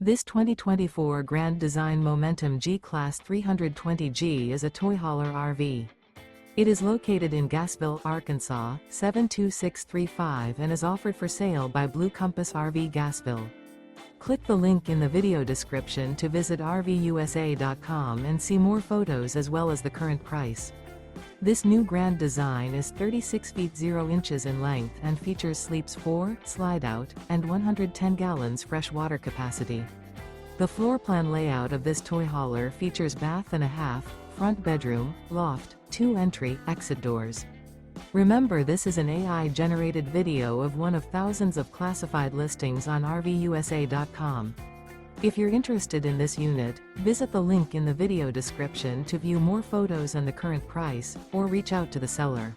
This 2024 Grand Design Momentum G-Class 320G is a toy hauler RV. It is located in Gassville, Arkansas, 72635 and is offered for sale by Blue Compass RV Gassville. Click the link in the video description to visit RVUSA.com and see more photos as well as the current price. This new grand design is 36 feet 0 inches in length and features sleeps 4, slide-out, and 110 gallons fresh water capacity. The floor plan layout of this toy hauler features bath and a half, front bedroom, loft, 2 entry, exit doors. Remember, this is an AI-generated video of one of thousands of classified listings on RVUSA.com. If you're interested in this unit, visit the link in the video description to view more photos and the current price, or reach out to the seller.